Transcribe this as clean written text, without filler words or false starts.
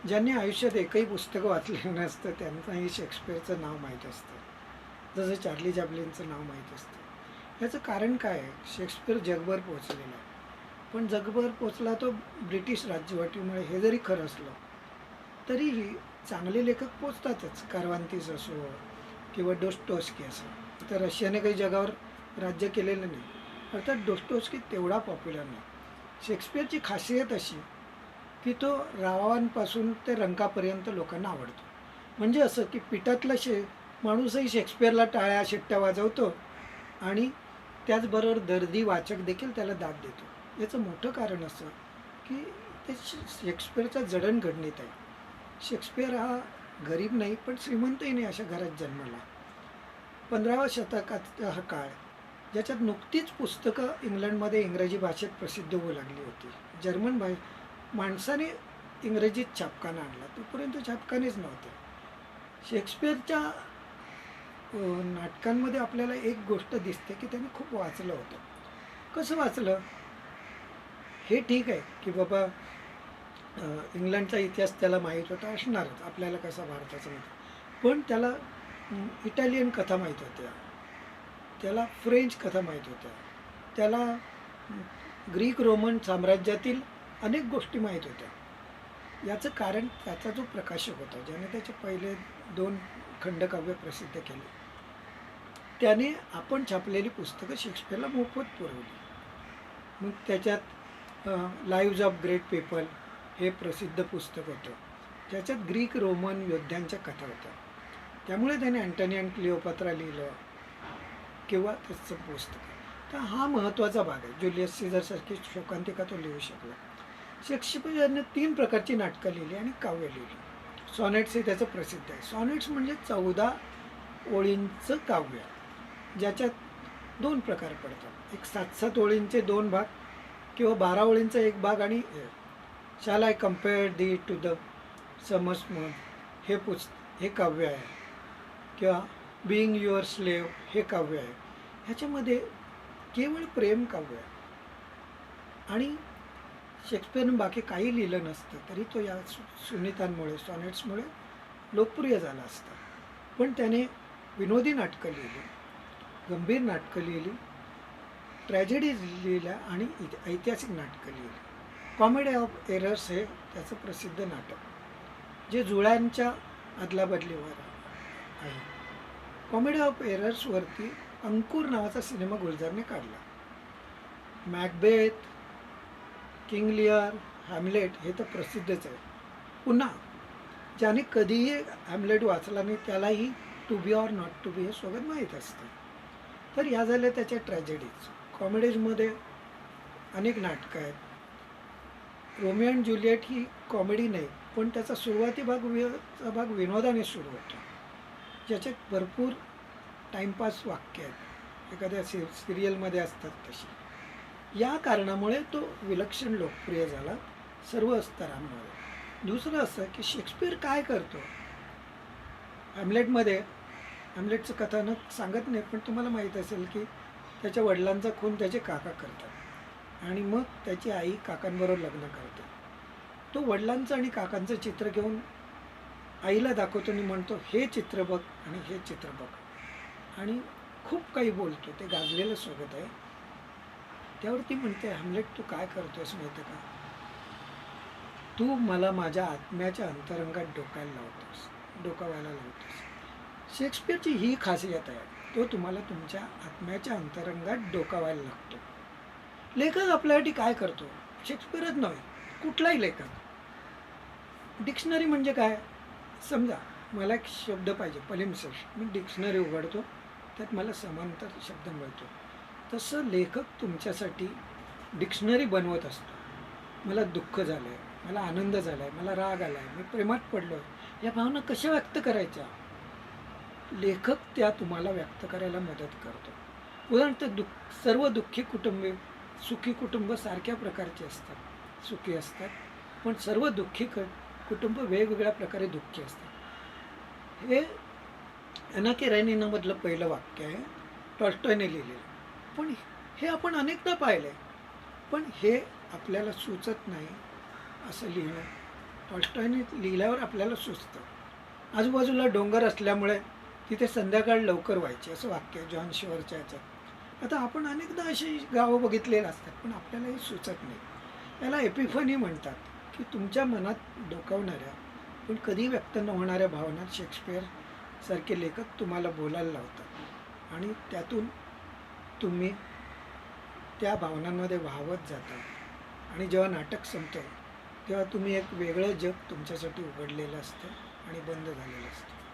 ज्यांनी आयुष्यात एकही पुस्तकं वाचलेलं नसतं त्यांनाही शेक्सपिअरचं नाव माहीत असतं, जसं चार्ली चॅप्लिनचं नाव माहीत असतं. याचं कारण काय आहे? शेक्सपिअर जगभर पोचलेला आहे, पण जगभर पोचला तो ब्रिटिश राजवटीमुळे. हे जरी खरं असलं तरीही चांगले लेखक पोचतातच. कारवांतीस असो किंवा डोस्टोस्की असो. तर रशियाने काही जगावर राज्य केलेलं नाही, अर्थात डोस्टोस्की तेवढा पॉप्युलर नाही. शेक्सपिअरची खासियत अशी की तो रावांपासून ते रंकापर्यंत लोकांना आवडतो. म्हणजे असं की पिटातला माणूसही शेक्सपिअरला टाळ्या शिट्ट्या वाजवतो आणि त्याचबरोबर दर्दी वाचक देखील त्याला दाद देतो. याचं मोठं कारण असं की ते शेक्सपिअरचा जडणघडणीत आहे. शेक्सपिअर हा गरीब नाही पण श्रीमंतही नाही अशा घरात जन्मला. 15व्या शतकाचा हा काळ, ज्याच्यात नुकतीच पुस्तकं इंग्लंडमध्ये इंग्रजी भाषेत प्रसिद्ध होऊ लागली होती. जर्मन माणसाने इंग्रजीत छापखाना आणला, तोपर्यंत छापखानेच नव्हते. शेक्सपिअरच्या नाटकांमध्ये आपल्याला एक गोष्ट दिसते की त्यांनी खूप वाचलं होतं. कसं वाचलं हे ठीक आहे की बाबा इंग्लंडचा इतिहास त्याला माहीत होता, असणारच, आपल्याला कसा भारताचा माहीत. पण त्याला इटालियन कथा माहीत होत्या, त्याला फ्रेंच कथा माहीत होत्या, त्याला ग्रीक रोमन साम्राज्यातील अनेक गोष्टी माहीत होत्या. याचं कारण त्याचा जो प्रकाशक होता, ज्याने त्याचे पहिले 2 खंडकाव्य प्रसिद्ध केले, त्याने आपण छापलेली पुस्तकं शेक्सपिअरला मोफत पुरवली. मग त्याच्यात लाईव्ज ऑफ ग्रेट पीपल हे प्रसिद्ध पुस्तक होतं, ज्याच्यात ग्रीक रोमन योद्ध्यांच्या कथा होत्या. त्यामुळे त्याने अँटनी अँड क्लिओपात्रा लिहिलं किंवा त्याचं पुस्तक. तर हा महत्त्वाचा भाग आहे. ज्युलियस सीझरसारखी शोकांतिका तो लिहू शकला. शेक्सपिअरने 3 प्रकारची नाटकं लिहिली आणि काव्य लिहिली. सॉनेट्स हे त्याचं प्रसिद्ध आहे. सॉनेट्स म्हणजे 14 ओळींचं काव्य, ज्याच्यात 2 प्रकार पडतात. एक 7-7 ओळींचे 2 भाग किंवा 12 ओळींचा 1 भाग. आणि shall I compare thee to the summer's moon हे काव्य आहे. किंवा बीइंग युअर स्लेव हे काव्य आहे. ह्याच्यामध्ये केवळ प्रेम काव्य आहे. आणि शेक्सपिअरनं बाकी काही लिहिलं नसतं तरी तो या सुनीतांमुळे, सॉनेट्समुळे लोकप्रिय झाला असता. पण त्याने विनोदी नाटकं लिहिली, गंभीर नाटकं लिहिली, ट्रॅजेडीज लिहिल्या आणि ऐतिहासिक नाटकं लिहिली. कॉमेडी ऑफ एरर्स हे त्याचं प्रसिद्ध नाटक, जे जुळ्यांच्या अदलाबदलीवर आहे. कॉमेडी ऑफ एरर्सवरती अंकुर नावाचा सिनेमा गुलजारने काढला. मॅकबेथ, किंग लिअर, हॅमलेट हे तर प्रसिद्धच आहे. पुन्हा ज्याने कधीही हॅमलेट वाचला नाही त्यालाही to be or not to be हे सोबत माहीत असतं. तर या झाल्या त्याच्या ट्रॅजेडीज. कॉमेडीजमध्ये अनेक नाटकं आहेत. Romeo and Juliet he comedy नाही, पण त्याचा सुरुवाती भाग विनोदाने सुरू होतो, ज्याच्यात भरपूर टाईमपास वाक्य आहेत, एखाद्या सिरियलमध्ये असतात तशी. या कारणामुळे तो विलक्षण लोकप्रिय झाला सर्व स्तरांमुळे. दुसरं असं की शेक्सपिअर काय करतो. हॅमलेटचं कथानक सांगत नाही, पण तुम्हाला माहीत असेल की त्याच्या वडिलांचा खून त्याचे काका करतात आणि मग त्याची आई काकांबरोबर लग्न करते. तो वडिलांचं आणि काकांचं चित्र घेऊन आईला दाखवतो आणि म्हणतो हे चित्र बघ आणि हे चित्र बघ, आणि खूप काही बोलतो. ते गाजलेलं स्वागत आहे. त्यावरती म्हणते, हॅमलेट तू काय करतोस माहिती का, तू मला माझ्या आत्म्याच्या अंतरंगात डोकावायला लावतोस. शेक्सपिअरची ही खासियत आहे, तो तुम्हाला तुमच्या आत्म्याच्या अंतरंगात डोकावायला लागतो. लेखक आपल्यासाठी काय करतो, शेक्सपिअरच नव्हे, कुठलाही लेखक. डिक्शनरी म्हणजे काय, समजा मला एक शब्द पाहिजे पलिम्सेस्ट, मी डिक्शनरी उघडतो, त्यात मला समांतर शब्द मिळतो. तसं लेखक तुमच्यासाठी डिक्शनरी बनवत असतो. मला दुःख झालं आहे, मला आनंद झाला आहे, मला राग आला आहे, मी प्रेमात पडलो आहे, या भावना कशा व्यक्त करायच्या, लेखक त्या तुम्हाला व्यक्त करायला मदत करतो. उदाहरणार्थ सर्व दुःखी कुटुंबे सुखी कुटुंब सारख्या प्रकारचे असतात, सुखी असतात, पण सर्व दुःखी कुटुंब वेगवेगळ्या प्रकारे दुःखी असतात. हे अना केरेनिनामधलं पहिलं वाक्य आहे, टॉल्स्टॉयने लिहिलेलं. पण हे आपण अनेकदा पाहिलं आहे, पण हे आपल्याला सुचत नाही असं लिहिणं टॉल्स्टॉयने लिहिल्यावर आपल्याला सुचतं. आजूबाजूला डोंगर असल्यामुळे तिथे संध्याकाळ लवकर व्हायची असं वाक्य आहे जॉन शिवरच्या ह्याच्यात. आता आपण अनेकदा अशी गावं बघितलेली असतात पण आपल्याला हे सुचत नाही. याला एपिफनी म्हणतात, की तुमच्या मनात डोकावणाऱ्या पण कधी व्यक्त न होणाऱ्या भावना शेक्सपियर सारखे लेखक तुम्हाला बोलायला लावतात आणि त्यातून तुम्ही त्या भावनांमध्ये वाहवत जाता आणि जेव्हा नाटक संपतं तेव्हा तुम्ही एक वेगळं जग तुमच्यासाठी उघडलेलं असतं आणि बंद झालेलं असतं.